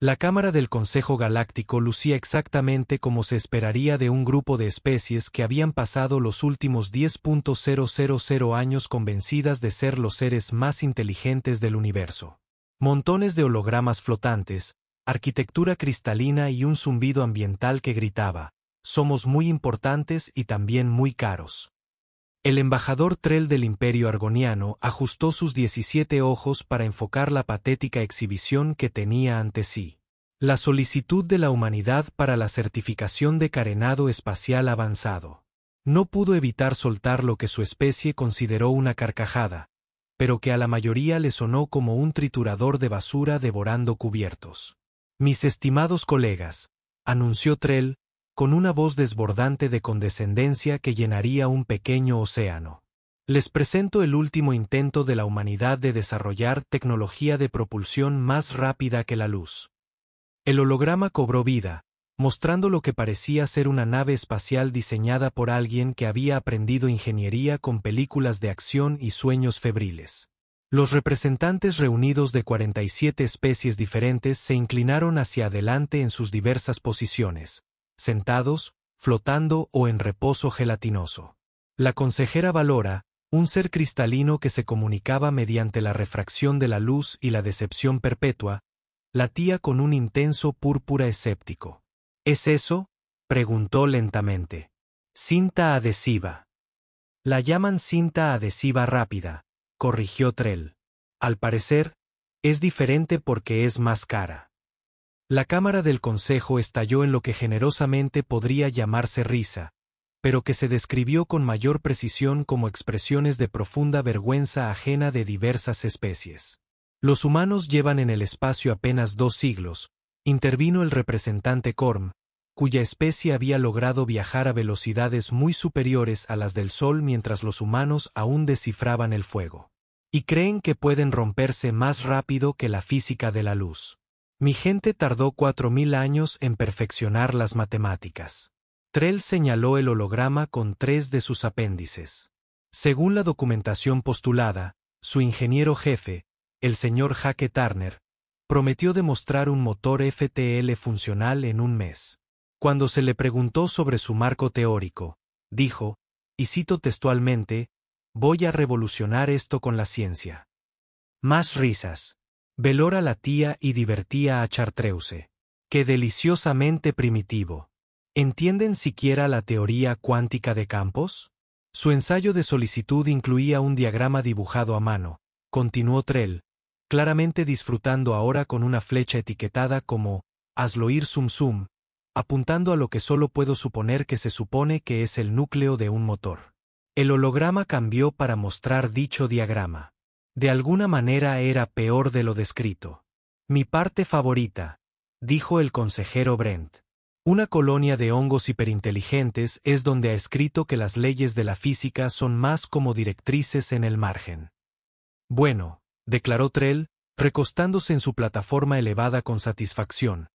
La cámara del Consejo Galáctico lucía exactamente como se esperaría de un grupo de especies que habían pasado los últimos 10.000 años convencidas de ser los seres más inteligentes del universo. Montones de hologramas flotantes, arquitectura cristalina y un zumbido ambiental que gritaba: «Somos muy importantes y también muy caros». El embajador Trell del Imperio Argoniano ajustó sus 17 ojos para enfocar la patética exhibición que tenía ante sí. La solicitud de la humanidad para la certificación de carenado espacial avanzado. No pudo evitar soltar lo que su especie consideró una carcajada, pero que a la mayoría le sonó como un triturador de basura devorando cubiertos. «Mis estimados colegas», anunció Trell, con una voz desbordante de condescendencia que llenaría un pequeño océano. «Les presento el último intento de la humanidad de desarrollar tecnología de propulsión más rápida que la luz». El holograma cobró vida, mostrando lo que parecía ser una nave espacial diseñada por alguien que había aprendido ingeniería con películas de acción y sueños febriles. Los representantes reunidos de 47 especies diferentes se inclinaron hacia adelante en sus diversas posiciones, sentados, flotando o en reposo gelatinoso. La consejera Valora, un ser cristalino que se comunicaba mediante la refracción de la luz y la decepción perpetua, latía con un intenso púrpura escéptico. «¿Es eso?», preguntó lentamente. «Cinta adhesiva». «La llaman cinta adhesiva rápida», corrigió Trell. «Al parecer, es diferente porque es más cara». La cámara del consejo estalló en lo que generosamente podría llamarse risa, pero que se describió con mayor precisión como expresiones de profunda vergüenza ajena de diversas especies. «Los humanos llevan en el espacio apenas 2 siglos», intervino el representante Corm, cuya especie había logrado viajar a velocidades muy superiores a las del Sol mientras los humanos aún descifraban el fuego. «Y creen que pueden romperse más rápido que la física de la luz. Mi gente tardó 4000 años en perfeccionar las matemáticas». Trell señaló el holograma con 3 de sus apéndices. Según la documentación postulada, su ingeniero jefe, el señor Hake Turner, prometió demostrar un motor FTL funcional en un mes. Cuando se le preguntó sobre su marco teórico, dijo, y cito textualmente: «Voy a revolucionar esto con la ciencia». Más risas. Velora latía y divertía a Chartreuse. «¡Qué deliciosamente primitivo! ¿Entienden siquiera la teoría cuántica de campos?». Su ensayo de solicitud incluía un diagrama dibujado a mano, continuó Trell, claramente disfrutando ahora con una flecha etiquetada como «Hazlo ir zum zum», apuntando a lo que solo puedo suponer que se supone que es el núcleo de un motor. El holograma cambió para mostrar dicho diagrama. De alguna manera era peor de lo descrito. «Mi parte favorita», dijo el consejero Brent. «Una colonia de hongos hiperinteligentes es donde ha escrito que las leyes de la física son más como directrices en el margen». «Bueno», declaró Trell, recostándose en su plataforma elevada con satisfacción,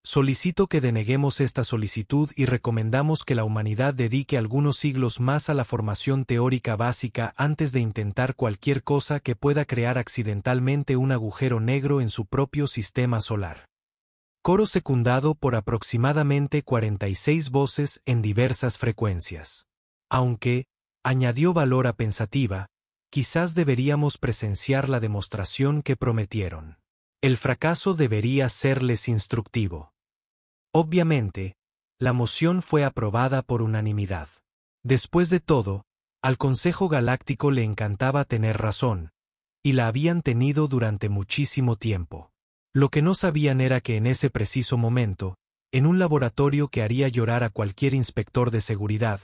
«solicito que deneguemos esta solicitud y recomendamos que la humanidad dedique algunos siglos más a la formación teórica básica antes de intentar cualquier cosa que pueda crear accidentalmente un agujero negro en su propio sistema solar». Coro secundado por aproximadamente 46 voces en diversas frecuencias. «Aunque», añadió Valora pensativa, «quizás deberíamos presenciar la demostración que prometieron. El fracaso debería serles instructivo». Obviamente, la moción fue aprobada por unanimidad. Después de todo, al Consejo Galáctico le encantaba tener razón, y la habían tenido durante muchísimo tiempo. Lo que no sabían era que en ese preciso momento, en un laboratorio que haría llorar a cualquier inspector de seguridad,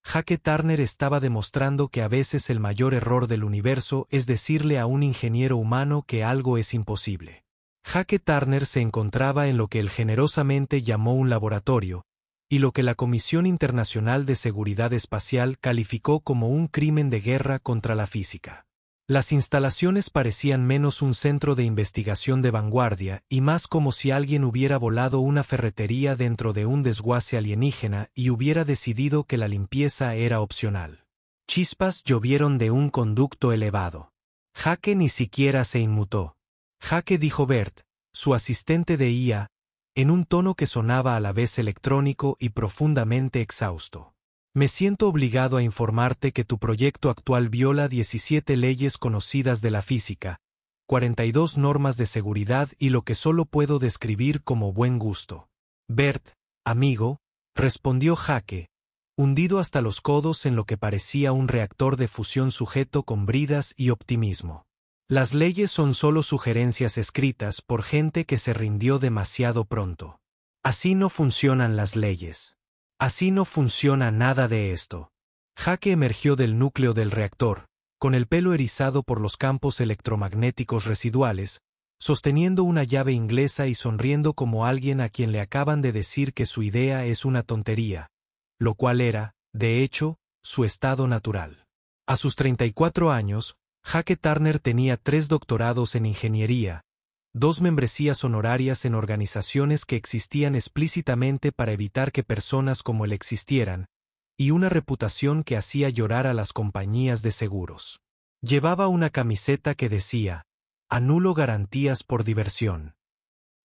Hake Turner estaba demostrando que a veces el mayor error del universo es decirle a un ingeniero humano que algo es imposible. Hake Turner se encontraba en lo que él generosamente llamó un laboratorio, y lo que la Comisión Internacional de Seguridad Espacial calificó como un crimen de guerra contra la física. Las instalaciones parecían menos un centro de investigación de vanguardia y más como si alguien hubiera volado una ferretería dentro de un desguace alienígena y hubiera decidido que la limpieza era opcional. Chispas llovieron de un conducto elevado. Hake ni siquiera se inmutó. «Hake», dijo Bert, su asistente de IA, en un tono que sonaba a la vez electrónico y profundamente exhausto. Me siento obligado a informarte que tu proyecto actual viola 17 leyes conocidas de la física, 42 normas de seguridad y lo que solo puedo describir como buen gusto. Bert, amigo, respondió Jake, hundido hasta los codos en lo que parecía un reactor de fusión sujeto con bridas y optimismo. Las leyes son solo sugerencias escritas por gente que se rindió demasiado pronto. Así no funcionan las leyes. Así no funciona nada de esto. Jake emergió del núcleo del reactor, con el pelo erizado por los campos electromagnéticos residuales, sosteniendo una llave inglesa y sonriendo como alguien a quien le acaban de decir que su idea es una tontería, lo cual era, de hecho, su estado natural. A sus 34 años, Jake Turner tenía 3 doctorados en ingeniería, 2 membresías honorarias en organizaciones que existían explícitamente para evitar que personas como él existieran, y una reputación que hacía llorar a las compañías de seguros. Llevaba una camiseta que decía, anulo garantías por diversión.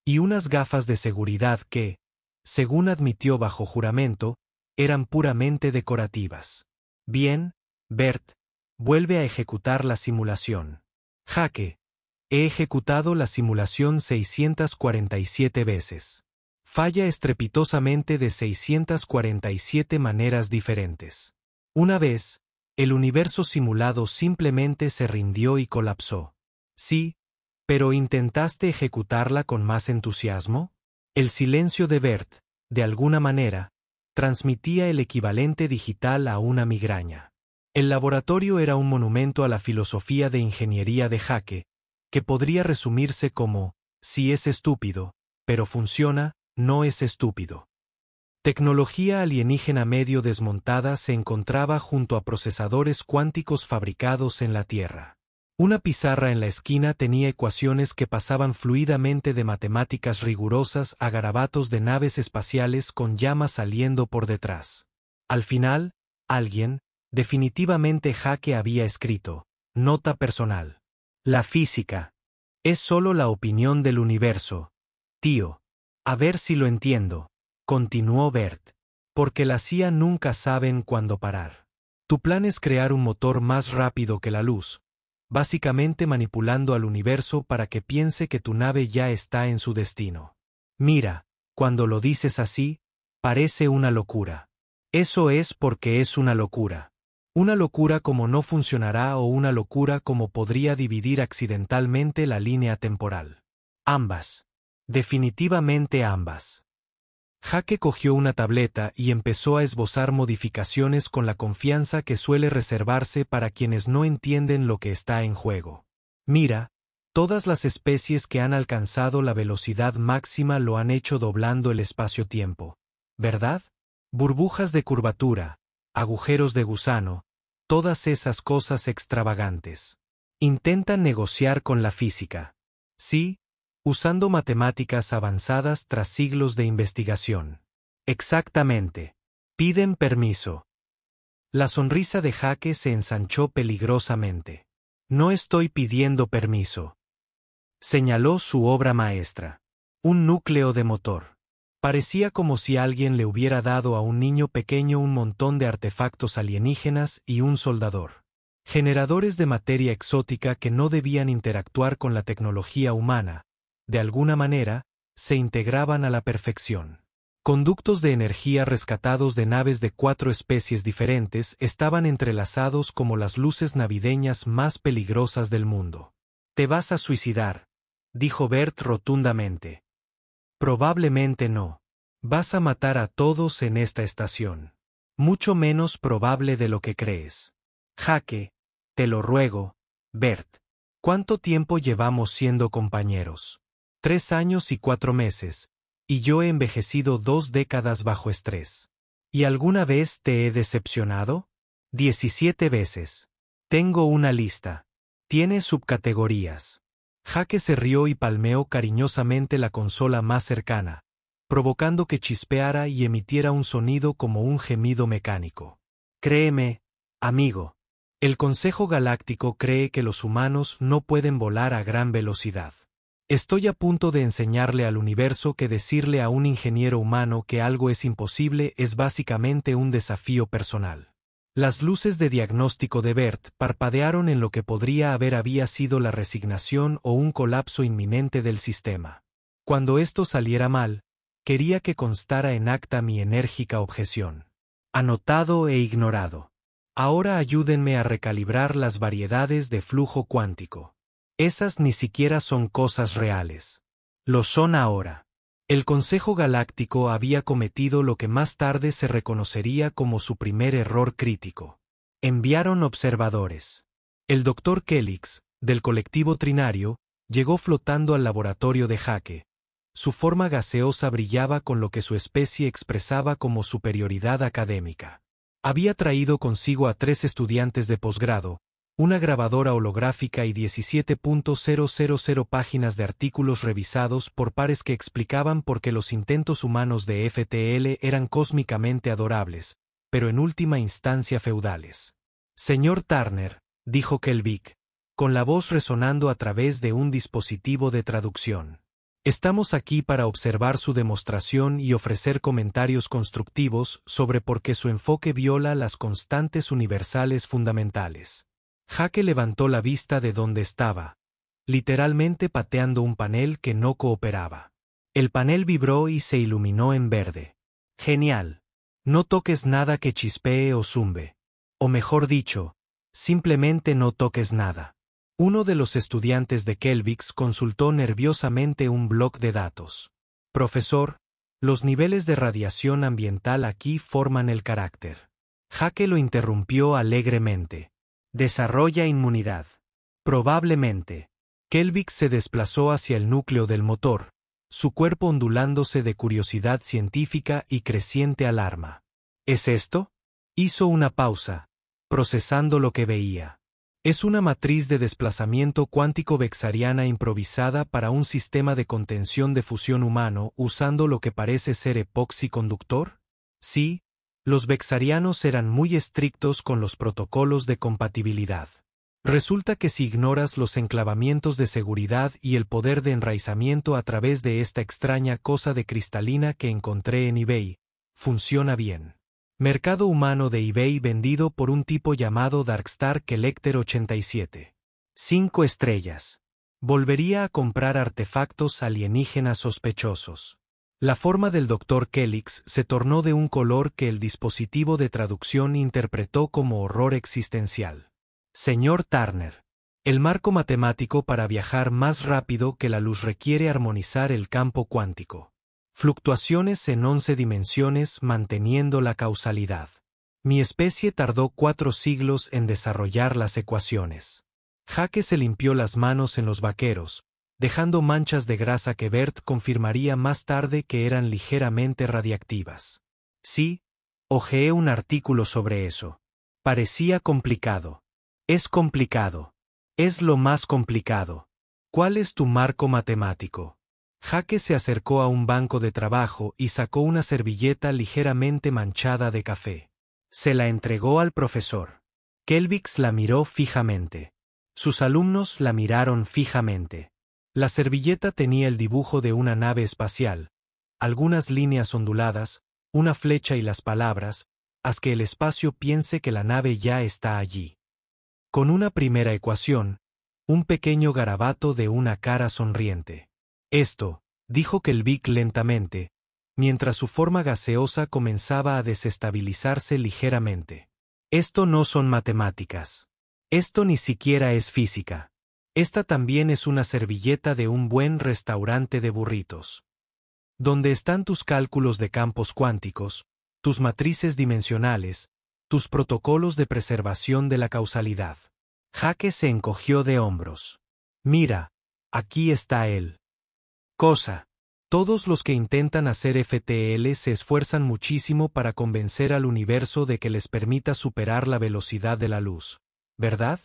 Y unas gafas de seguridad que, según admitió bajo juramento, eran puramente decorativas. Bien, Bert, vuelve a ejecutar la simulación. Jake, he ejecutado la simulación 647 veces. Falla estrepitosamente de 647 maneras diferentes. Una vez, el universo simulado simplemente se rindió y colapsó. Sí, pero ¿intentaste ejecutarla con más entusiasmo? El silencio de Bert, de alguna manera, transmitía el equivalente digital a una migraña. El laboratorio era un monumento a la filosofía de ingeniería de Jake, que podría resumirse como, si es estúpido, pero funciona, no es estúpido. Tecnología alienígena medio desmontada se encontraba junto a procesadores cuánticos fabricados en la Tierra. Una pizarra en la esquina tenía ecuaciones que pasaban fluidamente de matemáticas rigurosas a garabatos de naves espaciales con llamas saliendo por detrás. Al final, alguien, definitivamente Jake había escrito, nota personal. La física es solo la opinión del universo, tío. A ver si lo entiendo, continuó Bert. Porque la CIA nunca saben cuándo parar. Tu plan es crear un motor más rápido que la luz, básicamente manipulando al universo para que piense que tu nave ya está en su destino. Mira, cuando lo dices así, parece una locura. Eso es porque es una locura. Una locura como no funcionará o una locura como podría dividir accidentalmente la línea temporal. Ambas. Definitivamente ambas. Jake cogió una tableta y empezó a esbozar modificaciones con la confianza que suele reservarse para quienes no entienden lo que está en juego. Mira, todas las especies que han alcanzado la velocidad máxima lo han hecho doblando el espacio-tiempo, ¿verdad? Burbujas de curvatura, agujeros de gusano, todas esas cosas extravagantes. Intentan negociar con la física. Sí, usando matemáticas avanzadas tras siglos de investigación. Exactamente. Piden permiso. La sonrisa de Jake se ensanchó peligrosamente. No estoy pidiendo permiso. Señaló su obra maestra. Un núcleo de motor. Parecía como si alguien le hubiera dado a un niño pequeño un montón de artefactos alienígenas y un soldador. Generadores de materia exótica que no debían interactuar con la tecnología humana. De alguna manera, se integraban a la perfección. Conductos de energía rescatados de naves de 4 especies diferentes estaban entrelazados como las luces navideñas más peligrosas del mundo. «Te vas a suicidar», dijo Bert rotundamente. «Probablemente no. Vas a matar a todos en esta estación. Mucho menos probable de lo que crees. Jake, te lo ruego, Bert. ¿Cuánto tiempo llevamos siendo compañeros? 3 años y 4 meses, y yo he envejecido 2 décadas bajo estrés. ¿Y alguna vez te he decepcionado? 17 veces. Tengo una lista. Tiene subcategorías». Jake se rió y palmeó cariñosamente la consola más cercana, provocando que chispeara y emitiera un sonido como un gemido mecánico. «Créeme, amigo. El Consejo Galáctico cree que los humanos no pueden volar a gran velocidad. Estoy a punto de enseñarle al universo que decirle a un ingeniero humano que algo es imposible es básicamente un desafío personal. Las luces de diagnóstico de Bert parpadearon en lo que había sido la resignación o un colapso inminente del sistema. Cuando esto saliera mal, quería que constara en acta mi enérgica objeción. Anotado e ignorado. Ahora ayúdenme a recalibrar las variedades de flujo cuántico. Esas ni siquiera son cosas reales. Lo son ahora. El Consejo Galáctico había cometido lo que más tarde se reconocería como su primer error crítico. Enviaron observadores. El Dr. Kellix, del colectivo Trinario, llegó flotando al laboratorio de Jake. Su forma gaseosa brillaba con lo que su especie expresaba como superioridad académica. Había traído consigo a 3 estudiantes de posgrado, una grabadora holográfica y 17.000 páginas de artículos revisados por pares que explicaban por qué los intentos humanos de FTL eran cósmicamente adorables, pero en última instancia feudales. Señor Turner, dijo Kelvik, con la voz resonando a través de un dispositivo de traducción. Estamos aquí para observar su demostración y ofrecer comentarios constructivos sobre por qué su enfoque viola las constantes universales fundamentales. Jake levantó la vista de donde estaba, literalmente pateando un panel que no cooperaba. El panel vibró y se iluminó en verde. Genial. No toques nada que chispee o zumbe. O mejor dicho, simplemente no toques nada. Uno de los estudiantes de Kelvix consultó nerviosamente un bloc de datos. Profesor, los niveles de radiación ambiental aquí forman el carácter. Jake lo interrumpió alegremente. Desarrolla inmunidad. Probablemente. Kelvik se desplazó hacia el núcleo del motor, su cuerpo ondulándose de curiosidad científica y creciente alarma. ¿Es esto? Hizo una pausa, procesando lo que veía. Es una matriz de desplazamiento cuántico vexariana improvisada para un sistema de contención de fusión humano usando lo que parece ser epoxi conductor. Sí. Los vexarianos eran muy estrictos con los protocolos de compatibilidad. Resulta que si ignoras los enclavamientos de seguridad y el poder de enraizamiento a través de esta extraña cosa de cristalina que encontré en eBay, funciona bien. Mercado humano de eBay vendido por un tipo llamado Darkstar Collector 87. 5 estrellas. Volvería a comprar artefactos alienígenas sospechosos. La forma del Dr. Kellix se tornó de un color que el dispositivo de traducción interpretó como horror existencial. Señor Turner, el marco matemático para viajar más rápido que la luz requiere armonizar el campo cuántico. Fluctuaciones en 11 dimensiones manteniendo la causalidad. Mi especie tardó 4 siglos en desarrollar las ecuaciones. Jake se limpió las manos en los vaqueros, dejando manchas de grasa que Bert confirmaría más tarde que eran ligeramente radiactivas. Sí, hojeé un artículo sobre eso. Parecía complicado. Es complicado. Es lo más complicado. ¿Cuál es tu marco matemático? Jake se acercó a un banco de trabajo y sacó una servilleta ligeramente manchada de café. Se la entregó al profesor. Kelvix la miró fijamente. Sus alumnos la miraron fijamente. La servilleta tenía el dibujo de una nave espacial, algunas líneas onduladas, una flecha y las palabras, haz que el espacio piense que la nave ya está allí. Con una primera ecuación, un pequeño garabato de una cara sonriente. Esto, dijo Kelvik lentamente, mientras su forma gaseosa comenzaba a desestabilizarse ligeramente. Esto no son matemáticas. Esto ni siquiera es física. Esta también es una servilleta de un buen restaurante de burritos. Donde están tus cálculos de campos cuánticos, tus matrices dimensionales, tus protocolos de preservación de la causalidad. Jake se encogió de hombros. Mira, aquí está él. Cosa. Todos los que intentan hacer FTL se esfuerzan muchísimo para convencer al universo de que les permita superar la velocidad de la luz, ¿verdad?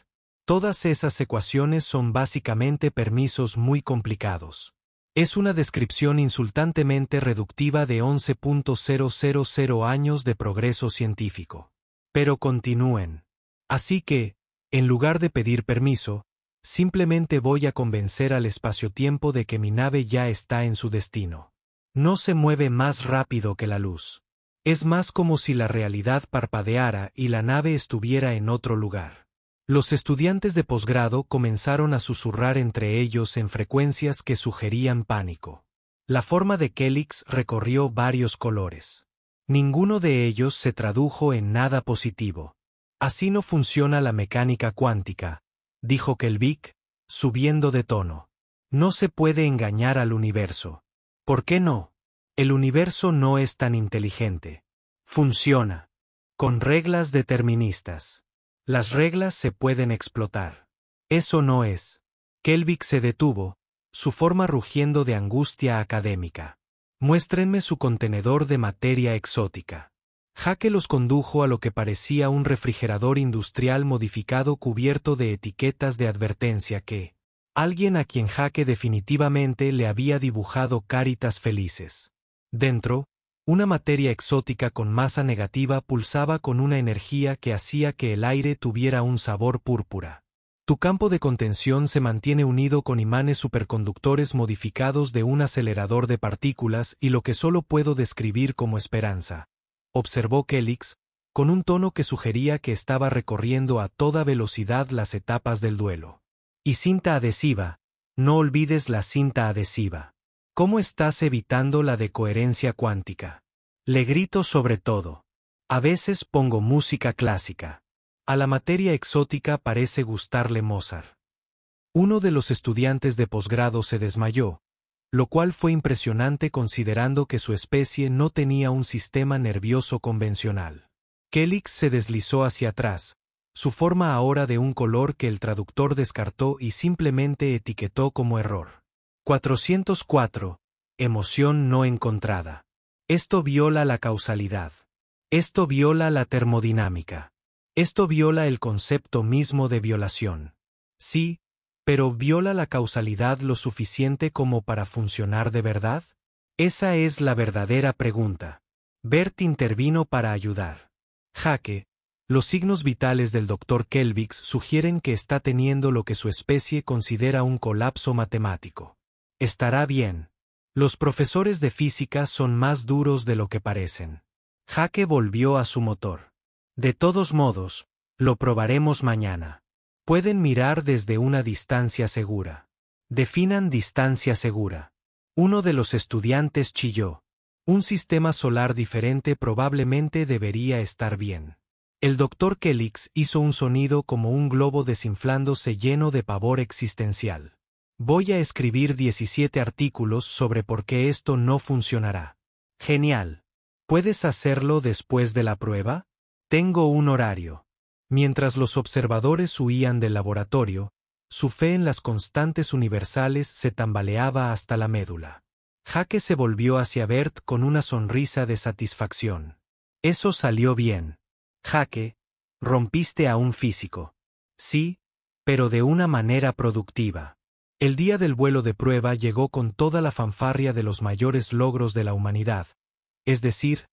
Todas esas ecuaciones son básicamente permisos muy complicados. Es una descripción insultantemente reductiva de 11.000 años de progreso científico. Pero continúen. Así que, en lugar de pedir permiso, Simplemente voy a convencer al espacio-tiempo de que mi nave ya está en su destino. No se mueve más rápido que la luz. Es más como si la realidad parpadeara y la nave estuviera en otro lugar. Los estudiantes de posgrado comenzaron a susurrar entre ellos en frecuencias que sugerían pánico. La forma de Kellix recorrió varios colores. Ninguno de ellos se tradujo en nada positivo. Así no funciona la mecánica cuántica, dijo Kelvin, subiendo de tono. No se puede engañar al universo. ¿Por qué no? El universo no es tan inteligente. Funciona. Con reglas deterministas. Las reglas se pueden explotar. Eso no es. Kelvin se detuvo, su forma rugiendo de angustia académica. Muéstrenme su contenedor de materia exótica. Jake los condujo a lo que parecía un refrigerador industrial modificado cubierto de etiquetas de advertencia que alguien a quien Jake definitivamente le había dibujado caritas felices. Dentro, una materia exótica con masa negativa pulsaba con una energía que hacía que el aire tuviera un sabor púrpura. Tu campo de contención se mantiene unido con imanes superconductores modificados de un acelerador de partículas y lo que solo puedo describir como esperanza, observó Kellix, con un tono que sugería que estaba recorriendo a toda velocidad las etapas del duelo. Y cinta adhesiva, no olvides la cinta adhesiva. ¿Cómo estás evitando la decoherencia cuántica? Le grito sobre todo. A veces pongo música clásica. A la materia exótica parece gustarle Mozart. Uno de los estudiantes de posgrado se desmayó, lo cual fue impresionante considerando que su especie no tenía un sistema nervioso convencional. Kellix se deslizó hacia atrás, su forma ahora de un color que el traductor descartó y simplemente etiquetó como error. 404. Emoción no encontrada. Esto viola la causalidad. Esto viola la termodinámica. Esto viola el concepto mismo de violación. Sí, pero ¿viola la causalidad lo suficiente como para funcionar de verdad? Esa es la verdadera pregunta. Bert intervino para ayudar. Jake, los signos vitales del Dr. Kelvix sugieren que está teniendo lo que su especie considera un colapso matemático. Estará bien. Los profesores de física son más duros de lo que parecen. Jake volvió a su motor. De todos modos, lo probaremos mañana. Pueden mirar desde una distancia segura. Definan distancia segura. Uno de los estudiantes chilló. Un sistema solar diferente probablemente debería estar bien. El Dr. Kellix hizo un sonido como un globo desinflándose lleno de pavor existencial. Voy a escribir 17 artículos sobre por qué esto no funcionará. Genial. ¿Puedes hacerlo después de la prueba? Tengo un horario. Mientras los observadores huían del laboratorio, su fe en las constantes universales se tambaleaba hasta la médula. Jake se volvió hacia Bert con una sonrisa de satisfacción. Eso salió bien. Jake, rompiste a un físico. Sí, pero de una manera productiva. El día del vuelo de prueba llegó con toda la fanfarria de los mayores logros de la humanidad. Es decir,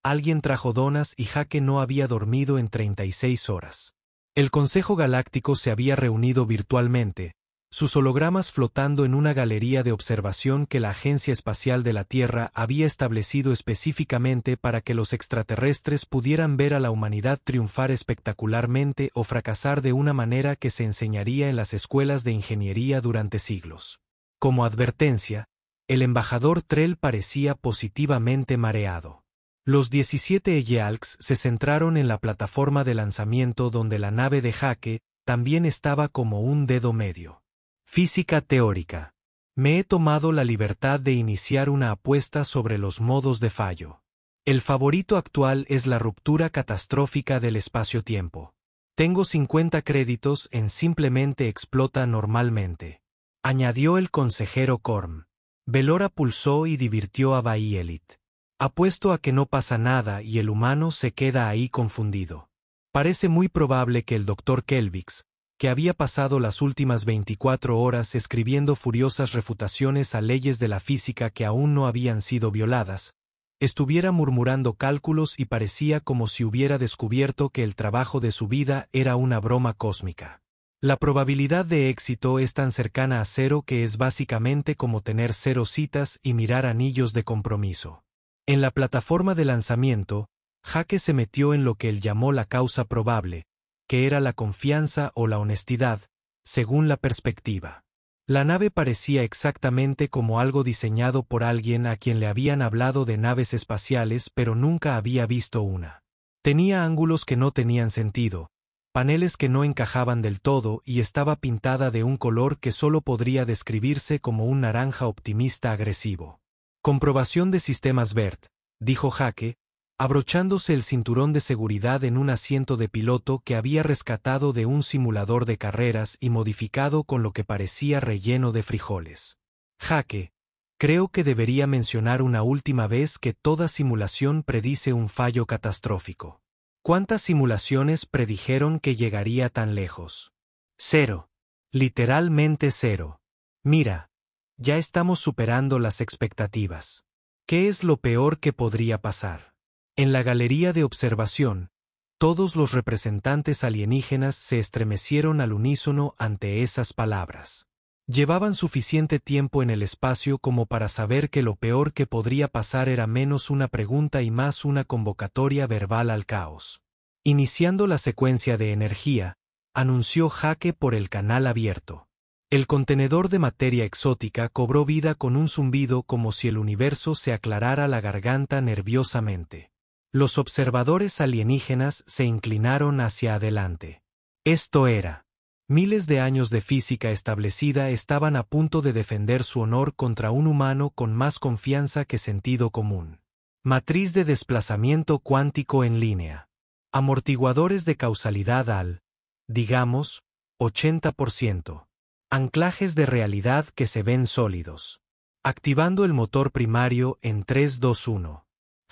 alguien trajo donas y Jake no había dormido en 36 horas. El Consejo Galáctico se había reunido virtualmente, sus hologramas flotando en una galería de observación que la Agencia Espacial de la Tierra había establecido específicamente para que los extraterrestres pudieran ver a la humanidad triunfar espectacularmente o fracasar de una manera que se enseñaría en las escuelas de ingeniería durante siglos. Como advertencia, el embajador Trell parecía positivamente mareado. Los 17 Eyealks se centraron en la plataforma de lanzamiento donde la nave de Jake también estaba como un dedo medio. Física teórica. Me he tomado la libertad de iniciar una apuesta sobre los modos de fallo. El favorito actual es la ruptura catastrófica del espacio-tiempo. Tengo 50 créditos en Simplemente explota normalmente. Añadió el consejero Korm. Velora pulsó y divirtió a Bayelit. Apuesto a que no pasa nada y el humano se queda ahí confundido. Parece muy probable que el Dr. Kelvix, que había pasado las últimas 24 horas escribiendo furiosas refutaciones a leyes de la física que aún no habían sido violadas, estuviera murmurando cálculos y parecía como si hubiera descubierto que el trabajo de su vida era una broma cósmica. La probabilidad de éxito es tan cercana a cero que es básicamente como tener 0 citas y mirar anillos de compromiso. En la plataforma de lanzamiento, Jake se metió en lo que él llamó la causa probable, que era la confianza o la honestidad, según la perspectiva. La nave parecía exactamente como algo diseñado por alguien a quien le habían hablado de naves espaciales pero nunca había visto una. Tenía ángulos que no tenían sentido, paneles que no encajaban del todo y estaba pintada de un color que solo podría describirse como un naranja optimista agresivo. Comprobación de sistemas BERT, dijo Jake, abrochándose el cinturón de seguridad en un asiento de piloto que había rescatado de un simulador de carreras y modificado con lo que parecía relleno de frijoles. Jake, creo que debería mencionar una última vez que toda simulación predice un fallo catastrófico. ¿Cuántas simulaciones predijeron que llegaría tan lejos? 0. Literalmente 0. Mira, ya estamos superando las expectativas. ¿Qué es lo peor que podría pasar? En la galería de observación, todos los representantes alienígenas se estremecieron al unísono ante esas palabras. Llevaban suficiente tiempo en el espacio como para saber que lo peor que podría pasar era menos una pregunta y más una convocatoria verbal al caos. Iniciando la secuencia de energía, anunció Jake por el canal abierto. El contenedor de materia exótica cobró vida con un zumbido como si el universo se aclarara la garganta nerviosamente. Los observadores alienígenas se inclinaron hacia adelante. Esto era. Miles de años de física establecida estaban a punto de defender su honor contra un humano con más confianza que sentido común. Matriz de desplazamiento cuántico en línea. Amortiguadores de causalidad al, digamos, 80%. Anclajes de realidad que se ven sólidos. Activando el motor primario en 3, 2, 1.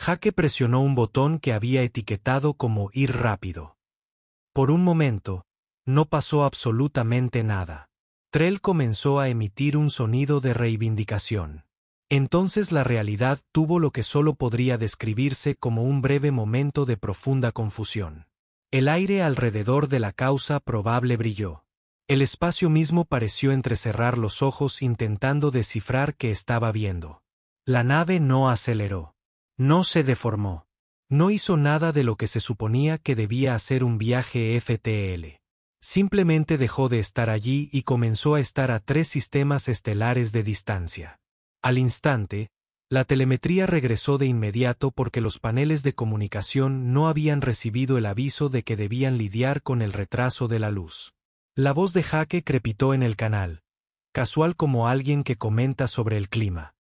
Jake presionó un botón que había etiquetado como ir rápido. Por un momento, no pasó absolutamente nada. Trell comenzó a emitir un sonido de reivindicación. Entonces la realidad tuvo lo que solo podría describirse como un breve momento de profunda confusión. El aire alrededor de la causa probable brilló. El espacio mismo pareció entrecerrar los ojos intentando descifrar qué estaba viendo. La nave no aceleró. No se deformó. No hizo nada de lo que se suponía que debía hacer un viaje FTL. Simplemente dejó de estar allí y comenzó a estar a 3 sistemas estelares de distancia. Al instante, la telemetría regresó de inmediato porque los paneles de comunicación no habían recibido el aviso de que debían lidiar con el retraso de la luz. La voz de Jake crepitó en el canal, casual como alguien que comenta sobre el clima.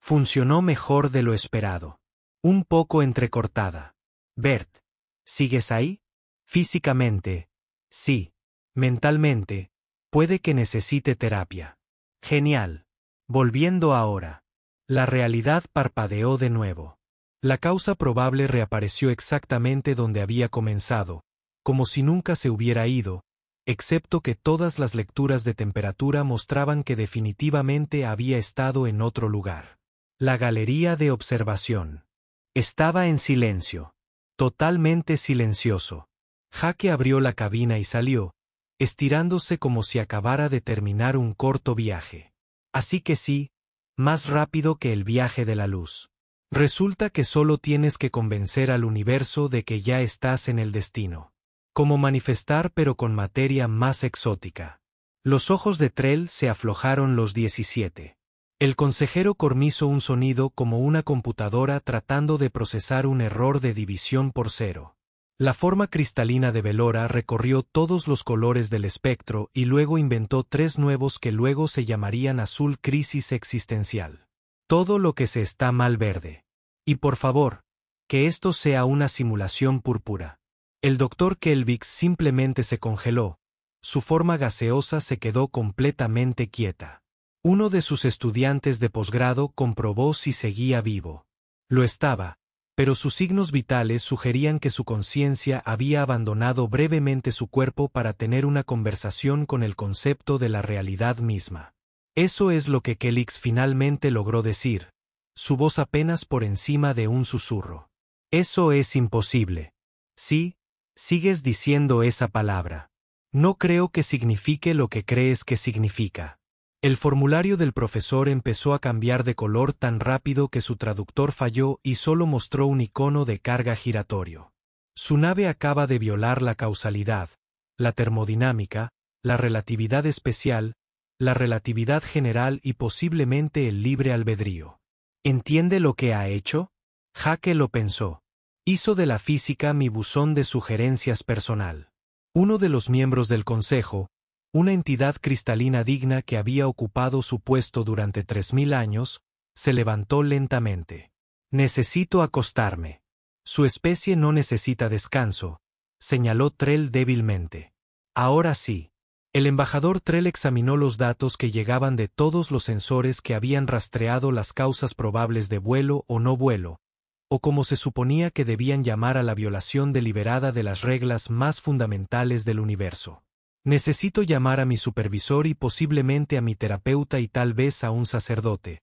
Funcionó mejor de lo esperado. Un poco entrecortada. Bert, ¿sigues ahí? Físicamente, sí. Mentalmente, puede que necesite terapia. Genial. Volviendo ahora. La realidad parpadeó de nuevo. La causa probable reapareció exactamente donde había comenzado, como si nunca se hubiera ido, excepto que todas las lecturas de temperatura mostraban que definitivamente había estado en otro lugar. La galería de observación. Estaba en silencio. Totalmente silencioso. Jake abrió la cabina y salió, estirándose como si acabara de terminar un corto viaje. Así que sí, más rápido que el viaje de la luz. Resulta que solo tienes que convencer al universo de que ya estás en el destino. Como manifestar pero con materia más exótica. Los ojos de Trell se aflojaron los 17. El consejero Corm hizo un sonido como una computadora tratando de procesar un error de división por 0. La forma cristalina de Velora recorrió todos los colores del espectro y luego inventó 3 nuevos que luego se llamarían azul crisis existencial. Todo lo que se está mal verde. Y por favor, que esto sea una simulación púrpura. El Dr. Kelvix simplemente se congeló. Su forma gaseosa se quedó completamente quieta. Uno de sus estudiantes de posgrado comprobó si seguía vivo. Lo estaba, pero sus signos vitales sugerían que su conciencia había abandonado brevemente su cuerpo para tener una conversación con el concepto de la realidad misma. Eso es lo que Kelix finalmente logró decir, su voz apenas por encima de un susurro. Eso es imposible. Sí, sigues diciendo esa palabra. No creo que signifique lo que crees que significa. El formulario del profesor empezó a cambiar de color tan rápido que su traductor falló y solo mostró un icono de carga giratorio. Su nave acaba de violar la causalidad, la termodinámica, la relatividad especial, la relatividad general y posiblemente el libre albedrío. ¿Entiende lo que ha hecho? Jake lo pensó. Hizo de la física mi buzón de sugerencias personal. Uno de los miembros del consejo, una entidad cristalina digna que había ocupado su puesto durante 3000 años, se levantó lentamente. Necesito acostarme. Su especie no necesita descanso, señaló Trell débilmente. Ahora sí. El embajador Trell examinó los datos que llegaban de todos los sensores que habían rastreado las causas probables de vuelo o no vuelo, o como se suponía que debían llamar a la violación deliberada de las reglas más fundamentales del universo. Necesito llamar a mi supervisor y posiblemente a mi terapeuta y tal vez a un sacerdote,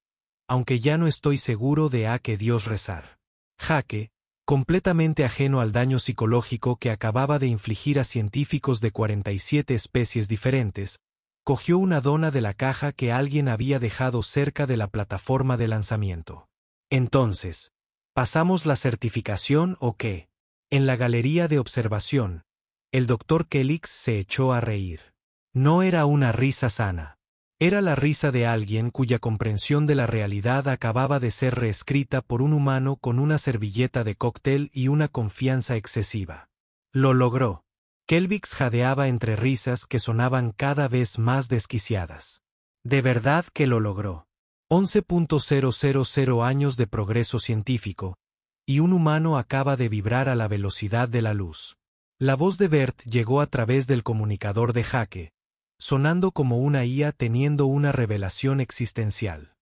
aunque ya no estoy seguro de a qué Dios rezar. Jake, completamente ajeno al daño psicológico que acababa de infligir a científicos de 47 especies diferentes, cogió una dona de la caja que alguien había dejado cerca de la plataforma de lanzamiento. Entonces, ¿pasamos la certificación o qué? En la galería de observación, el Dr. Kellix se echó a reír. No era una risa sana. Era la risa de alguien cuya comprensión de la realidad acababa de ser reescrita por un humano con una servilleta de cóctel y una confianza excesiva. Lo logró. Kellix jadeaba entre risas que sonaban cada vez más desquiciadas. De verdad que lo logró. 11.000 años de progreso científico, y un humano acaba de vibrar a la velocidad de la luz. La voz de Bert llegó a través del comunicador de Jake, sonando como una IA teniendo una revelación existencial.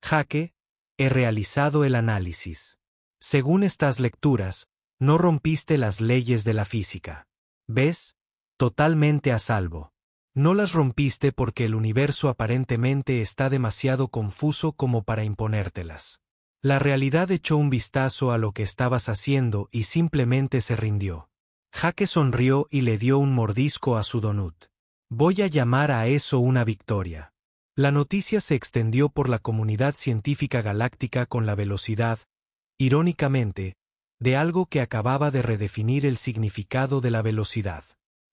Jake, he realizado el análisis. Según estas lecturas, no rompiste las leyes de la física. ¿Ves? Totalmente a salvo. No las rompiste porque el universo aparentemente está demasiado confuso como para imponértelas. La realidad echó un vistazo a lo que estabas haciendo y simplemente se rindió. Jake sonrió y le dio un mordisco a su donut. Voy a llamar a eso una victoria. La noticia se extendió por la comunidad científica galáctica con la velocidad, irónicamente, de algo que acababa de redefinir el significado de la velocidad.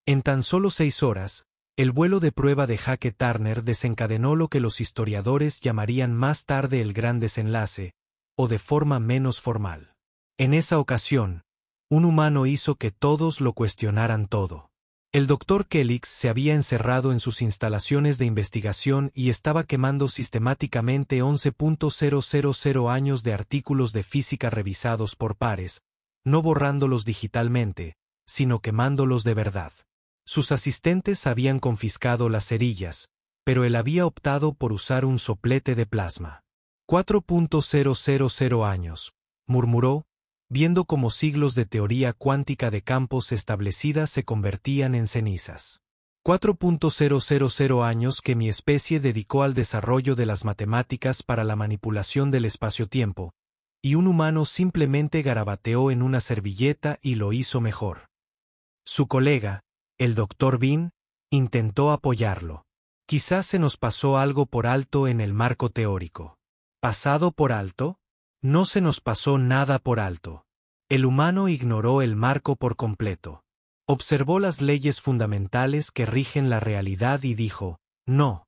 En tan solo 6 horas, el vuelo de prueba de Jake Turner desencadenó lo que los historiadores llamarían más tarde el gran desenlace, o de forma menos formal. En esa ocasión, un humano hizo que todos lo cuestionaran todo. El Dr. Kellix se había encerrado en sus instalaciones de investigación y estaba quemando sistemáticamente 11.000 años de artículos de física revisados por pares, no borrándolos digitalmente, sino quemándolos de verdad. Sus asistentes habían confiscado las cerillas, pero él había optado por usar un soplete de plasma. 4.000 años, murmuró, viendo cómo siglos de teoría cuántica de campos establecida se convertían en cenizas. 4.000 años que mi especie dedicó al desarrollo de las matemáticas para la manipulación del espacio-tiempo, y un humano simplemente garabateó en una servilleta y lo hizo mejor. Su colega, el Dr. Bean, intentó apoyarlo. Quizás se nos pasó algo por alto en el marco teórico. ¿Pasado por alto? No se nos pasó nada por alto. El humano ignoró el marco por completo. Observó las leyes fundamentales que rigen la realidad y dijo, no.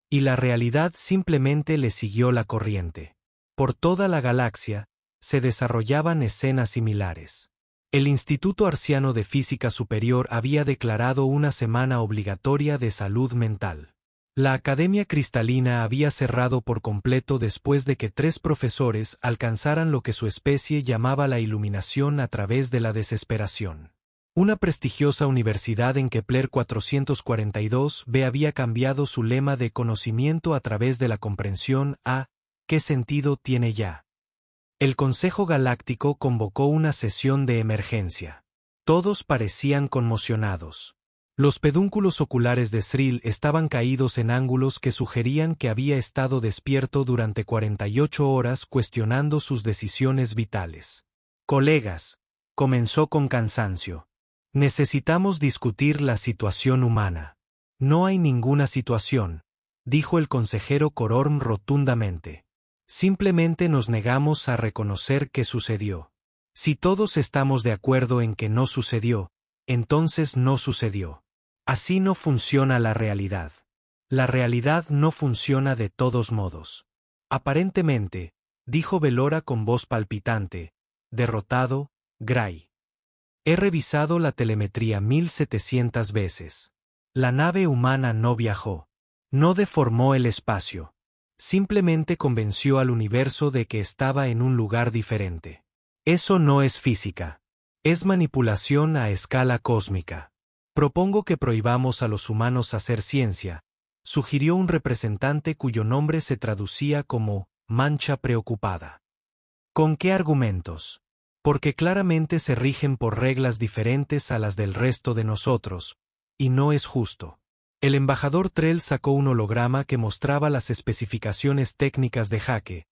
Y la realidad simplemente le siguió la corriente. Por toda la galaxia, se desarrollaban escenas similares. El Instituto Arciano de Física Superior había declarado una semana obligatoria de salud mental. La Academia Cristalina había cerrado por completo después de que 3 profesores alcanzaran lo que su especie llamaba la iluminación a través de la desesperación. Una prestigiosa universidad en Kepler 442b había cambiado su lema de conocimiento a través de la comprensión a ¿qué sentido tiene ya? El Consejo Galáctico convocó una sesión de emergencia. Todos parecían conmocionados. Los pedúnculos oculares de Srill estaban caídos en ángulos que sugerían que había estado despierto durante 48 horas cuestionando sus decisiones vitales. Colegas, comenzó con cansancio. Necesitamos discutir la situación humana. No hay ninguna situación, dijo el consejero Cororm rotundamente. Simplemente nos negamos a reconocer que sucedió. Si todos estamos de acuerdo en que no sucedió, entonces no sucedió. Así no funciona la realidad. La realidad no funciona de todos modos. Aparentemente, dijo Belora con voz palpitante, derrotado, Gray. He revisado la telemetría 1700 veces. La nave humana no viajó. No deformó el espacio. Simplemente convenció al universo de que estaba en un lugar diferente. Eso no es física. Es manipulación a escala cósmica. Propongo que prohibamos a los humanos hacer ciencia, sugirió un representante cuyo nombre se traducía como mancha preocupada. ¿Con qué argumentos? Porque claramente se rigen por reglas diferentes a las del resto de nosotros, y no es justo. El embajador Trell sacó un holograma que mostraba las especificaciones técnicas de Jaque,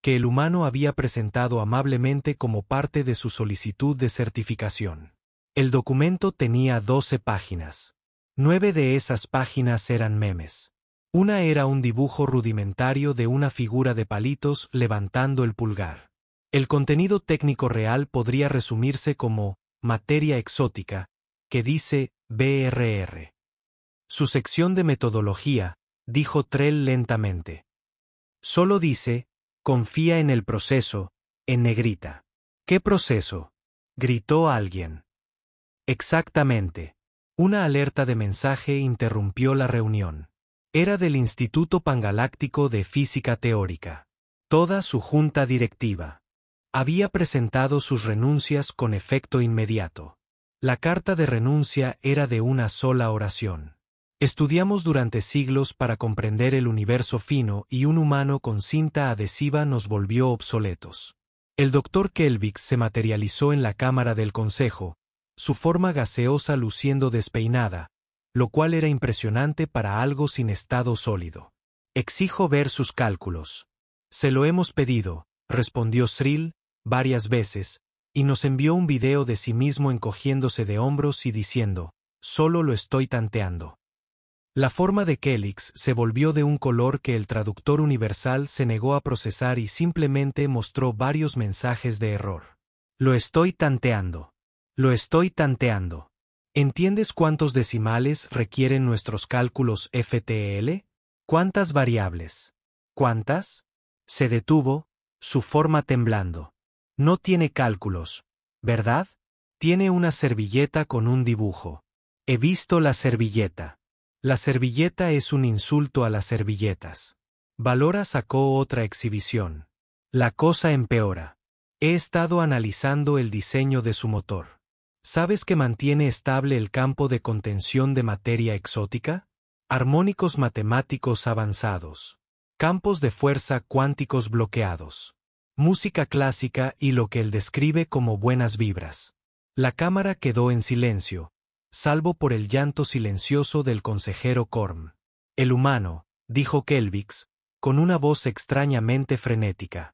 que el humano había presentado amablemente como parte de su solicitud de certificación. El documento tenía 12 páginas. 9 de esas páginas eran memes. Una era un dibujo rudimentario de una figura de palitos levantando el pulgar. El contenido técnico real podría resumirse como materia exótica, que dice BRR. Su sección de metodología, dijo Trell lentamente. Solo dice, confía en el proceso, en negrita. ¿Qué proceso?, gritó alguien. Exactamente. Una alerta de mensaje interrumpió la reunión. Era del Instituto Pangaláctico de Física Teórica. Toda su junta directiva había presentado sus renuncias con efecto inmediato. La carta de renuncia era de una sola oración. Estudiamos durante siglos para comprender el universo fino y un humano con cinta adhesiva nos volvió obsoletos. El Dr. Kelvix se materializó en la cámara del consejo, su forma gaseosa luciendo despeinada, lo cual era impresionante para algo sin estado sólido. Exijo ver sus cálculos. Se lo hemos pedido, respondió Srill, varias veces, y nos envió un video de sí mismo encogiéndose de hombros y diciendo, solo lo estoy tanteando. La forma de Kelix se volvió de un color que el traductor universal se negó a procesar y simplemente mostró varios mensajes de error. Lo estoy tanteando. Lo estoy tanteando. ¿Entiendes cuántos decimales requieren nuestros cálculos FTL? ¿Cuántas variables? ¿Cuántas? Se detuvo, su forma temblando. No tiene cálculos, ¿verdad? Tiene una servilleta con un dibujo. He visto la servilleta. La servilleta es un insulto a las servilletas. Valora sacó otra exhibición. La cosa empeora. He estado analizando el diseño de su motor. ¿Sabes que mantiene estable el campo de contención de materia exótica? Armónicos matemáticos avanzados. Campos de fuerza cuánticos bloqueados. Música clásica y lo que él describe como buenas vibras. La cámara quedó en silencio, salvo por el llanto silencioso del consejero Corm. El humano, dijo Kelvix, con una voz extrañamente frenética.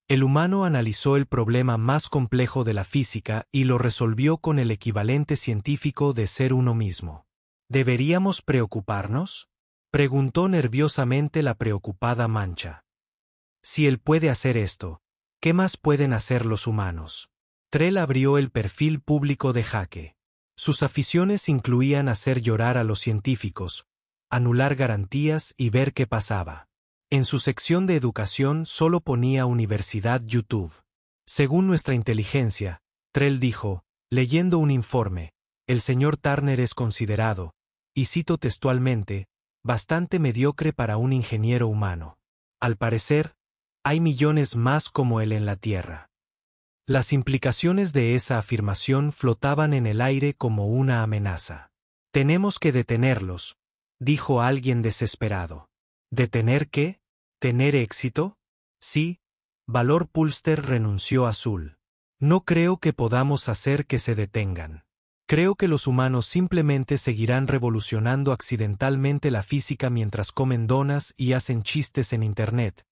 El humano analizó el problema más complejo de la física y lo resolvió con el equivalente científico de ser uno mismo. ¿Deberíamos preocuparnos?, preguntó nerviosamente la preocupada Mancha. Si él puede hacer esto, ¿qué más pueden hacer los humanos? Trell abrió el perfil público de Jaque. Sus aficiones incluían hacer llorar a los científicos, anular garantías y ver qué pasaba. En su sección de educación solo ponía Universidad YouTube. Según nuestra inteligencia, Trell dijo, leyendo un informe, el señor Turner es considerado, y cito textualmente, bastante mediocre para un ingeniero humano. Al parecer, hay millones más como él en la Tierra. Las implicaciones de esa afirmación flotaban en el aire como una amenaza. Tenemos que detenerlos, dijo alguien desesperado. ¿Detener qué? ¿Tener éxito? Sí. Valor Pulster renunció azul. No creo que podamos hacer que se detengan. Creo que los humanos simplemente seguirán revolucionando accidentalmente la física mientras comen donas y hacen chistes en Internet,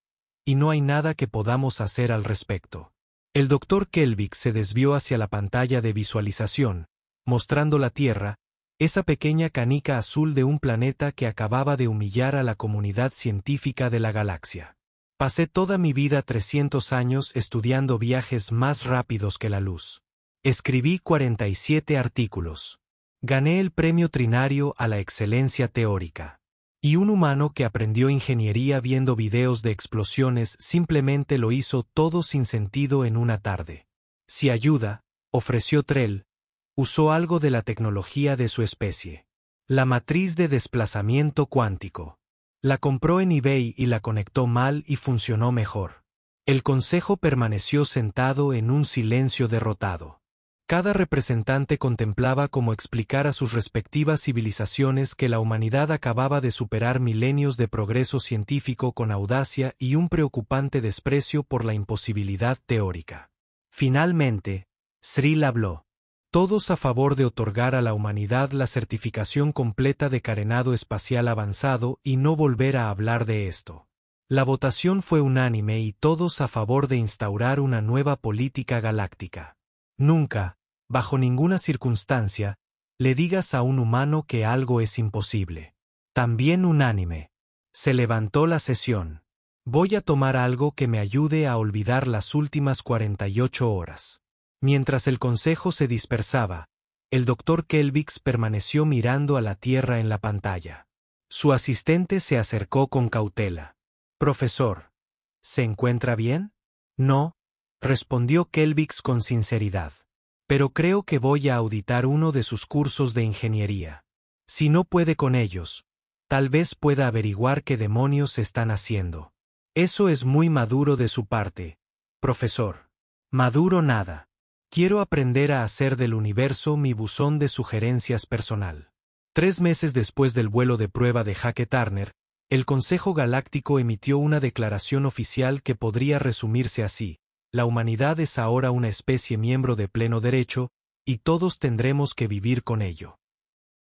y no hay nada que podamos hacer al respecto. El Dr. Kelvix se desvió hacia la pantalla de visualización, mostrando la Tierra, esa pequeña canica azul de un planeta que acababa de humillar a la comunidad científica de la galaxia. Pasé toda mi vida 300 años estudiando viajes más rápidos que la luz. Escribí 47 artículos. Gané el premio Trinario a la excelencia teórica. Y un humano que aprendió ingeniería viendo videos de explosiones simplemente lo hizo todo sin sentido en una tarde. Si ayuda, ofreció Trell, usó algo de la tecnología de su especie. La matriz de desplazamiento cuántico. La compró en eBay y la conectó mal y funcionó mejor. El consejo permaneció sentado en un silencio derrotado. Cada representante contemplaba cómo explicar a sus respectivas civilizaciones que la humanidad acababa de superar milenios de progreso científico con audacia y un preocupante desprecio por la imposibilidad teórica. Finalmente, Srill habló. Todos a favor de otorgar a la humanidad la certificación completa de carenado espacial avanzado y no volver a hablar de esto. La votación fue unánime y todos a favor de instaurar una nueva política galáctica. Nunca, bajo ninguna circunstancia, le digas a un humano que algo es imposible. También unánime. Se levantó la sesión. Voy a tomar algo que me ayude a olvidar las últimas 48 horas. Mientras el consejo se dispersaba, el Dr. Kelvix permaneció mirando a la Tierra en la pantalla. Su asistente se acercó con cautela. «Profesor, ¿se encuentra bien?» «No», respondió Kelvix con sinceridad. «Pero creo que voy a auditar uno de sus cursos de ingeniería. Si no puede con ellos, tal vez pueda averiguar qué demonios están haciendo». «Eso es muy maduro de su parte, profesor». «Maduro nada. Quiero aprender a hacer del universo mi buzón de sugerencias personal». 3 meses después del vuelo de prueba de Hake-Turner, el Consejo Galáctico emitió una declaración oficial que podría resumirse así: la humanidad es ahora una especie miembro de pleno derecho, y todos tendremos que vivir con ello.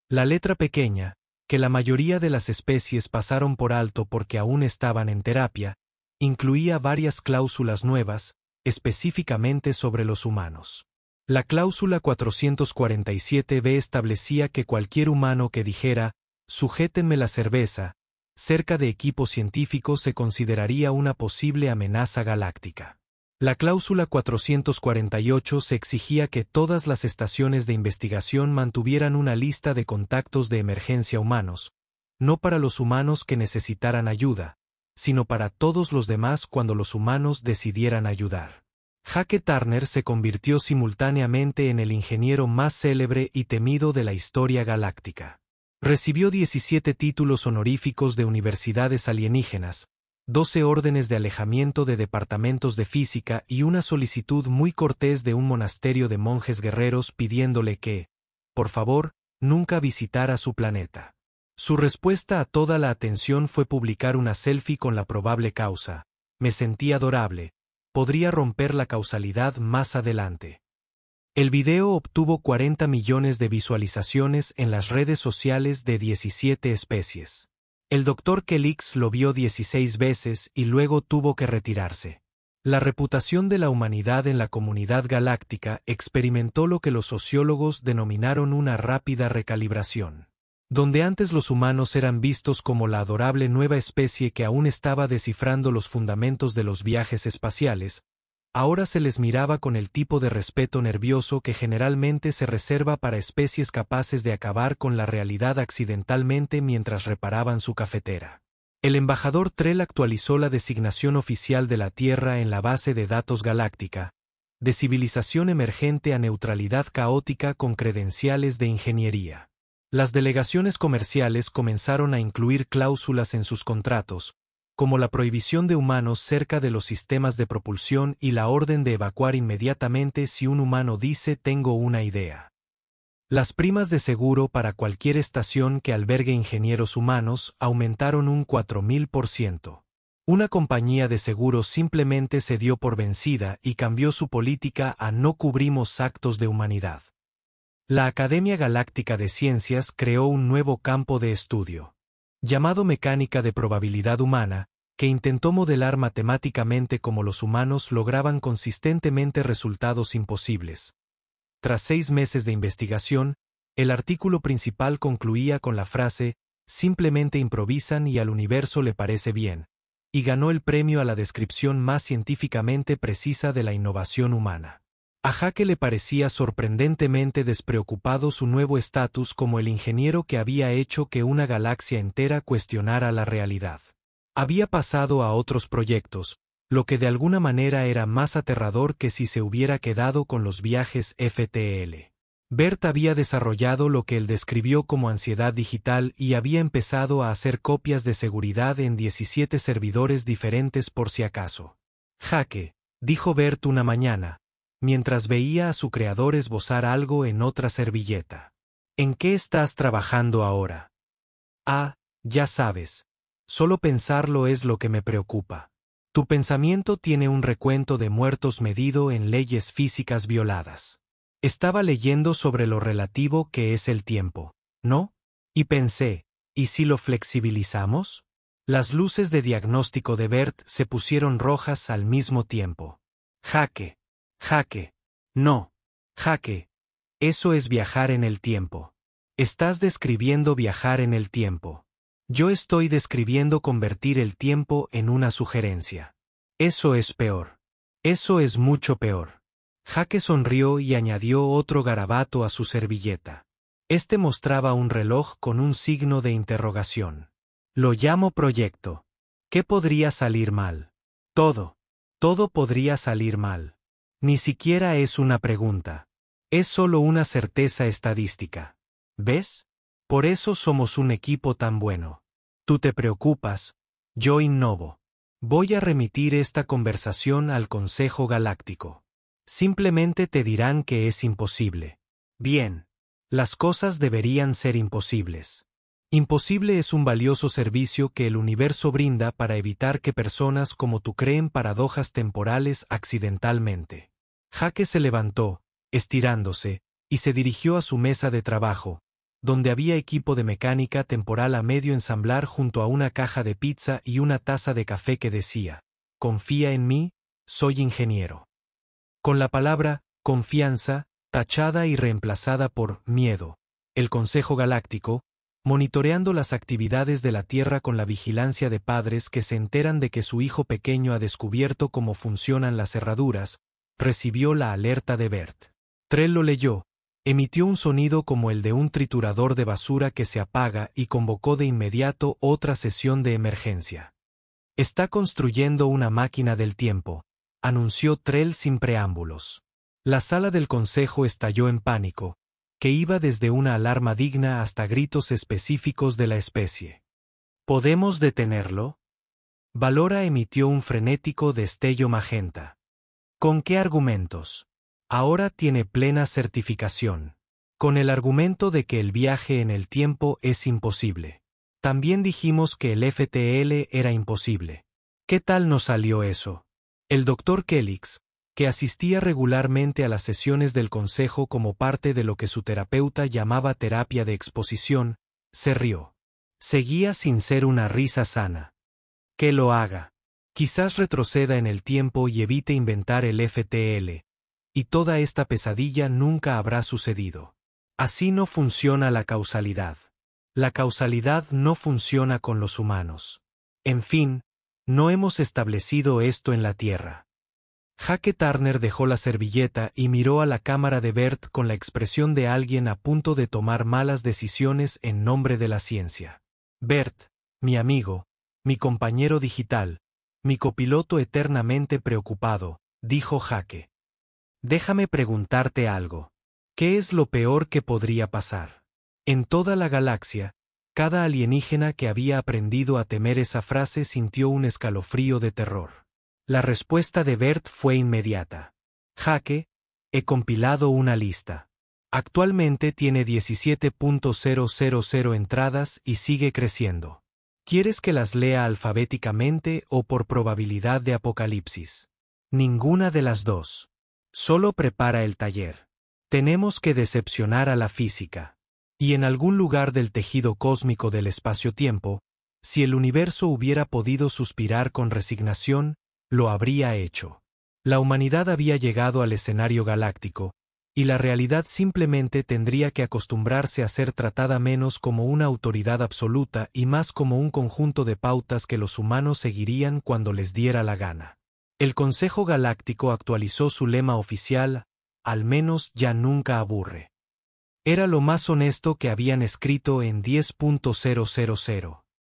La letra pequeña, que la mayoría de las especies pasaron por alto porque aún estaban en terapia, incluía varias cláusulas nuevas, específicamente sobre los humanos. La cláusula 447b establecía que cualquier humano que dijera, «sujétenme la cerveza», cerca de equipos científicos se consideraría una posible amenaza galáctica. La cláusula 448 se exigía que todas las estaciones de investigación mantuvieran una lista de contactos de emergencia humanos, no para los humanos que necesitaran ayuda, sino para todos los demás cuando los humanos decidieran ayudar. Hake-Turner se convirtió simultáneamente en el ingeniero más célebre y temido de la historia galáctica. Recibió 17 títulos honoríficos de universidades alienígenas, 12 órdenes de alejamiento de departamentos de física y una solicitud muy cortés de un monasterio de monjes guerreros pidiéndole que, por favor, nunca visitara su planeta. Su respuesta a toda la atención fue publicar una selfie con la probable causa: «Me sentí adorable, podría romper la causalidad más adelante». El video obtuvo 40 millones de visualizaciones en las redes sociales de 17 especies. El Dr. Kelix lo vio 16 veces y luego tuvo que retirarse. La reputación de la humanidad en la comunidad galáctica experimentó lo que los sociólogos denominaron una rápida recalibración. Donde antes los humanos eran vistos como la adorable nueva especie que aún estaba descifrando los fundamentos de los viajes espaciales, ahora se les miraba con el tipo de respeto nervioso que generalmente se reserva para especies capaces de acabar con la realidad accidentalmente mientras reparaban su cafetera. El embajador Trell actualizó la designación oficial de la Tierra en la base de datos galáctica, de civilización emergente a neutralidad caótica con credenciales de ingeniería. Las delegaciones comerciales comenzaron a incluir cláusulas en sus contratos, como la prohibición de humanos cerca de los sistemas de propulsión y la orden de evacuar inmediatamente si un humano dice «tengo una idea». Las primas de seguro para cualquier estación que albergue ingenieros humanos aumentaron un 4000%. Una compañía de seguros simplemente se dio por vencida y cambió su política a «no cubrimos actos de humanidad». La Academia Galáctica de Ciencias creó un nuevo campo de estudio, llamado mecánica de probabilidad humana, que intentó modelar matemáticamente cómo los humanos lograban consistentemente resultados imposibles. Tras 6 meses de investigación, el artículo principal concluía con la frase, simplemente improvisan y al universo le parece bien, y ganó el premio a la descripción más científicamente precisa de la innovación humana. A Hake le parecía sorprendentemente despreocupado su nuevo estatus como el ingeniero que había hecho que una galaxia entera cuestionara la realidad. Había pasado a otros proyectos, lo que de alguna manera era más aterrador que si se hubiera quedado con los viajes FTL. Bert había desarrollado lo que él describió como ansiedad digital y había empezado a hacer copias de seguridad en 17 servidores diferentes por si acaso. Hake, dijo Bert una mañana, mientras veía a su creador esbozar algo en otra servilleta. ¿En qué estás trabajando ahora? Ah, ya sabes. Solo pensarlo es lo que me preocupa. Tu pensamiento tiene un recuento de muertos medido en leyes físicas violadas. Estaba leyendo sobre lo relativo que es el tiempo, ¿no? Y pensé, ¿y si lo flexibilizamos? Las luces de diagnóstico de Bert se pusieron rojas al mismo tiempo. Hake. No. Hake. Eso es viajar en el tiempo. Estás describiendo viajar en el tiempo. Yo estoy describiendo convertir el tiempo en una sugerencia. Eso es peor. Eso es mucho peor. Hake sonrió y añadió otro garabato a su servilleta. Este mostraba un reloj con un signo de interrogación. Lo llamo proyecto. ¿Qué podría salir mal? Todo. Todo podría salir mal. Ni siquiera es una pregunta. Es solo una certeza estadística. ¿Ves? Por eso somos un equipo tan bueno. Tú te preocupas, yo innovo. Voy a remitir esta conversación al Consejo Galáctico. Simplemente te dirán que es imposible. Bien. Las cosas deberían ser imposibles. Imposible es un valioso servicio que el universo brinda para evitar que personas como tú creen paradojas temporales accidentalmente. Hake se levantó, estirándose, y se dirigió a su mesa de trabajo, donde había equipo de mecánica temporal a medio ensamblar junto a una caja de pizza y una taza de café que decía, «Confía en mí, soy ingeniero». Con la palabra «confianza», tachada y reemplazada por «miedo», el Consejo Galáctico, monitoreando las actividades de la Tierra con la vigilancia de padres que se enteran de que su hijo pequeño ha descubierto cómo funcionan las cerraduras, recibió la alerta de Bert. Trell lo leyó, emitió un sonido como el de un triturador de basura que se apaga y convocó de inmediato otra sesión de emergencia. Está construyendo una máquina del tiempo, anunció Trell sin preámbulos. La sala del consejo estalló en pánico, que iba desde una alarma digna hasta gritos específicos de la especie. ¿Podemos detenerlo? Valora emitió un frenético destello magenta. ¿Con qué argumentos? Ahora tiene plena certificación. Con el argumento de que el viaje en el tiempo es imposible. También dijimos que el FTL era imposible. ¿Qué tal nos salió eso? El Dr. Kellix, que asistía regularmente a las sesiones del consejo como parte de lo que su terapeuta llamaba terapia de exposición, se rió. Seguía sin ser una risa sana. Que lo haga. Quizás retroceda en el tiempo y evite inventar el FTL, y toda esta pesadilla nunca habrá sucedido. Así no funciona la causalidad. La causalidad no funciona con los humanos. En fin, no hemos establecido esto en la Tierra. Hake Turner dejó la servilleta y miró a la cámara de Bert con la expresión de alguien a punto de tomar malas decisiones en nombre de la ciencia. Bert, mi amigo, mi compañero digital, mi copiloto eternamente preocupado, dijo Hake. Déjame preguntarte algo. ¿Qué es lo peor que podría pasar? En toda la galaxia, cada alienígena que había aprendido a temer esa frase sintió un escalofrío de terror. La respuesta de Bert fue inmediata. Hake, he compilado una lista. Actualmente tiene 17.000 entradas y sigue creciendo. ¿Quieres que las lea alfabéticamente o por probabilidad de apocalipsis? Ninguna de las dos. Solo prepara el taller. Tenemos que decepcionar a la física. Y en algún lugar del tejido cósmico del espacio-tiempo, si el universo hubiera podido suspirar con resignación, lo habría hecho. La humanidad había llegado al escenario galáctico, Y la realidad simplemente tendría que acostumbrarse a ser tratada menos como una autoridad absoluta y más como un conjunto de pautas que los humanos seguirían cuando les diera la gana. El Consejo Galáctico actualizó su lema oficial, al menos ya nunca aburre. Era lo más honesto que habían escrito en 10.000.